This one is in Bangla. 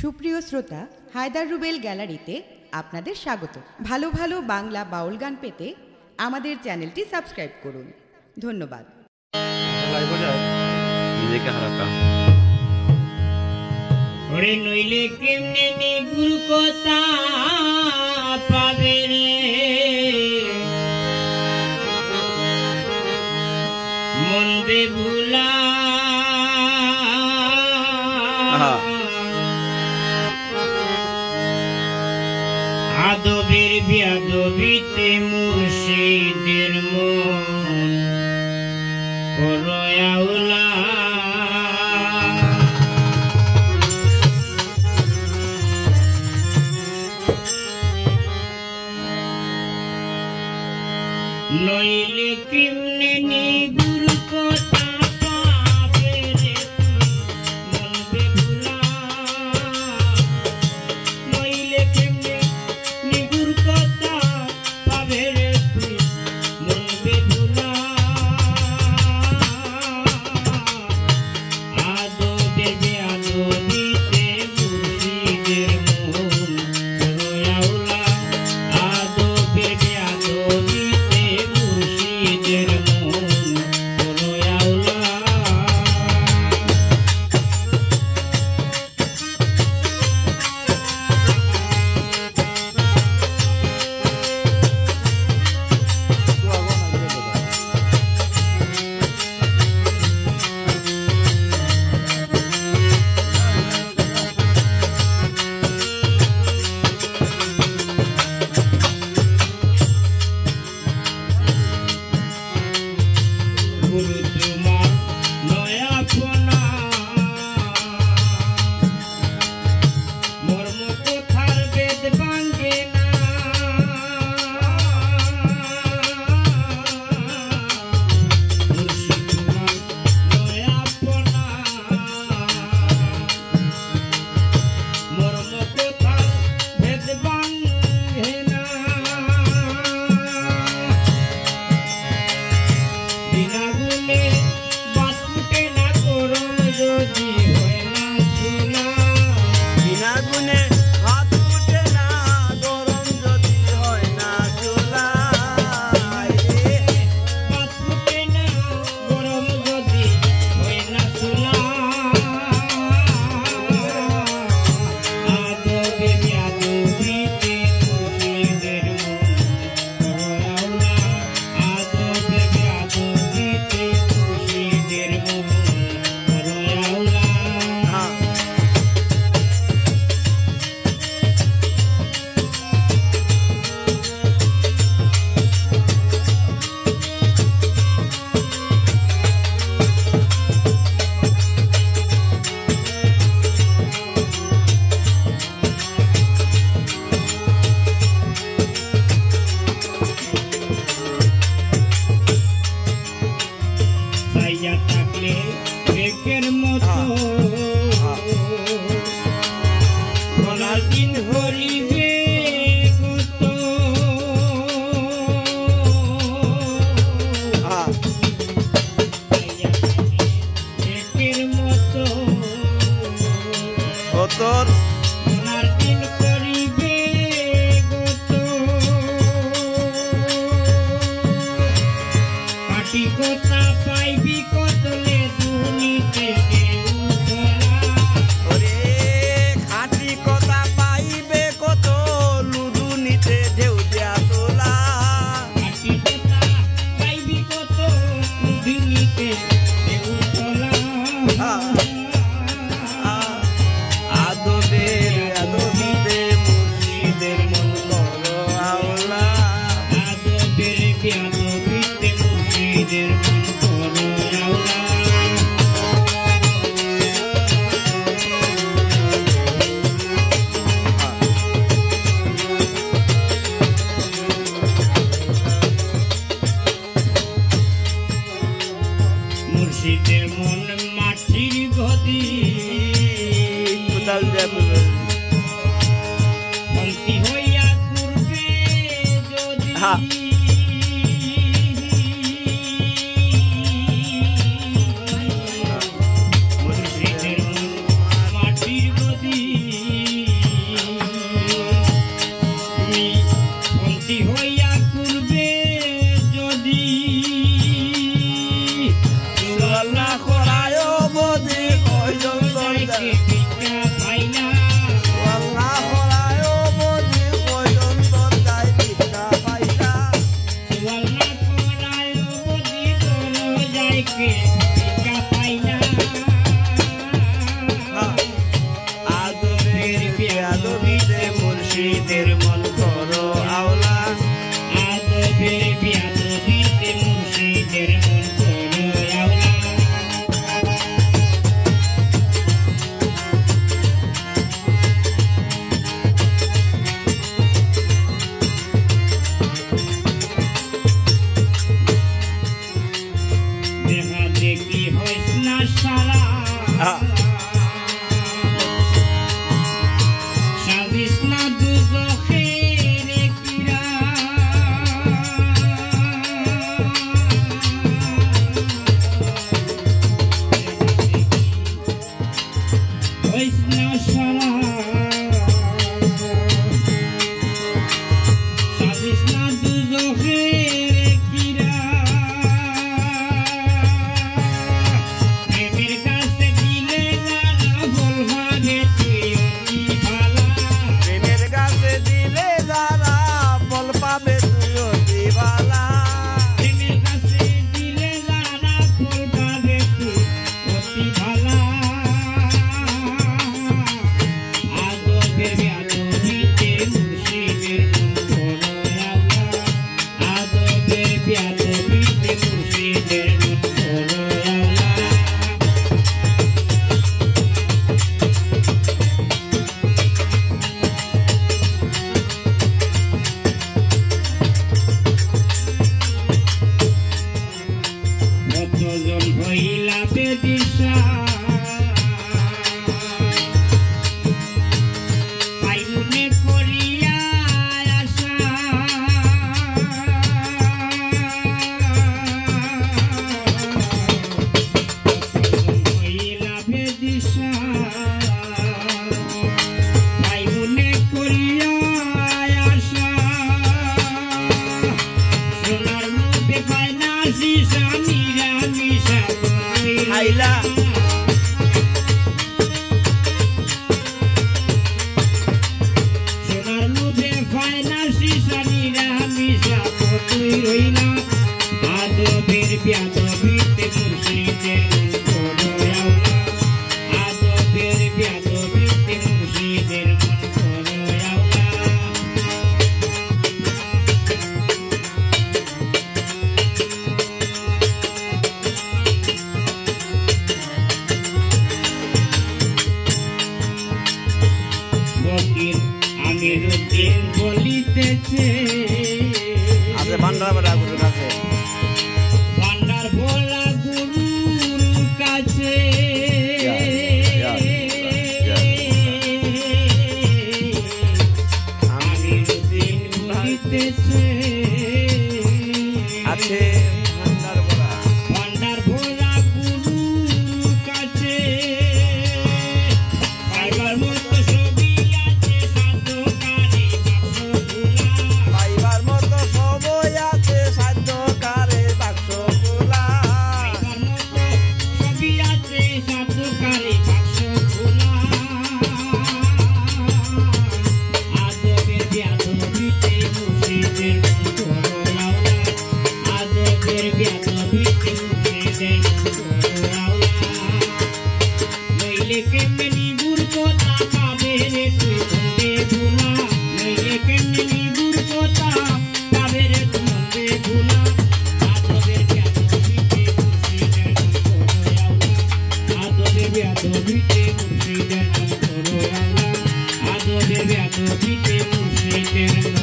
সুপ্রিয় শ্রোতা, হায়দার রুবেল গ্যালারিতে আপনাদের স্বাগত। ভালো ভালো বাংলা বাউল গান পেতে আমাদের চ্যানেলটি সাবস্ক্রাইব করুন। ধন্যবাদ। ওরে নইলে কেমনে নিগুর কথা পাবে রে, মন বেভুলা আদবের বিয়াদবিতে মুর্শিদের মন করয়াউলা। নইলে কেমনে নিগুর কথা পাবে রে, মন বেভুলা। নইলে কেমনে নিগুর কথা পাবে রে, মন বেভুলা। আদবে বেয়াদবিতে মুর্শিদের মন করয়াউলা। আদবে বেয়াদবিতে মুর্শিদের মন করয়াউলা। গুরু তোমার নয়া ফোনা, মর্ম কথার বেদ ভাঙ্গে না। মুর্শিদ তোমার নয়া ফোনা, মর্ম কথার বেদ ভাঙ্গে না। বিনা গুণে বাত ফুটে না, গরম যদি হয় না চুলা। বিনা গুণে হাত উঠে না, গরম যদি হয় না চুলা। বাত ফুটে না, গরম যদি হয় না চুলা। আদবে বেয়াদবিতে মুর্শিদের মন করয়াউলা। আদবে বেয়াদবিতে মুর্শিদের মন করয়াউলা। সাইয়া থাকলে বেকের মতো গলার দিন হরিবে কত। সাইয়া থাকলে বেকের মতো তোর গলার দিন করিবে কত। কাটি কথা পাইবি কতলে দুনিতে কেউ ধরা। ওরে খাঁটি কথা পাইবে কত, লুদু নিতে ঢেউ দেয়া তোলা। কাটি কথা পাইবি কত, দুনিতে কেউ ধরা। আদবে বেয়াদবিতে মুর্শিদের মন করয়াউলা। আদবের বেয়াদবিতে মুর্শিদের মন করয়াউলা। মুর্শিদের মন মাটির গদি, কোদাল যাবে শান্তি হইয়া ঘুরবে যদি। মুর্শিদের মন মাটির গদি, সারা সাজিস না দুজখের কিরা প্রেমের কাছে দিলে যারা বলবা রে তুই অতি ভালা প্রেমের কাছে দিলে যারা বল পাবে তুই অতি ভালা প্রেমের কাছে দিলে যারা বলবা রে তুই অতি ভালা আদবের ব্যাধবিতে মুর্শিদের মন করো আল্লাহ আদবের ব্যাধবিতে মুর্শিদের মন করো আল্লাহ কতজন হইলা বেদিশা পাই মনে করিয়া আশা কতজন হইলা বেদিশা পাই মনে করিয়া আশা সোনার মধ্যে পায় না সিসা নিরামিষা আইলা সোনার মধ্যে পায় না সিসা নিরামিষা তুই রইলা আদবের ব্যাধবিতে মুর্শিদের মন করো আল্লাহ আদবের ব্যাধবিতে মুর্শিদের মন করো আল্লাহ ফকির আমিরুদ্দিন বলিতেছে আছে ভান্ডারপাড়া গুরুর কাছে ভান্ডার ভোলা গুরুর কাছে আমিরুদ্দিন বলিতেছে আছে ভান্ডারপাড়া ভান্ডার ভোলা গুরুর কাছে পাইবার মতো ছবি আছে সাধকারী বাক্স ভোলা পাইবার মতো সবই আছে সাধ্যকারে বাক্স খোলা পাইবার মতো ছবি আছে সাধকারী বাক্স ভোলা আদবের ব্যাধবিতে মুর্শিদের মন করো আল্লাহ আদবের ব্যাধবিতে মুর্শিদের মন করো আল্লাহ নইলে কেমনে নিগুর কথা পাবে রে তুই মন্দে ভুলা নইলে কেমনে নিগুর কথা পাবে রে তুই মন্দে ভুলা আদবের ব্যাধবিতে মুর্শিদের মন করো আল্লাহ আদবের ব্যাধবিতে মুর্শিদের মন করো আল্লাহ আদবের ব্যাধবিতে মুর্শিদের মন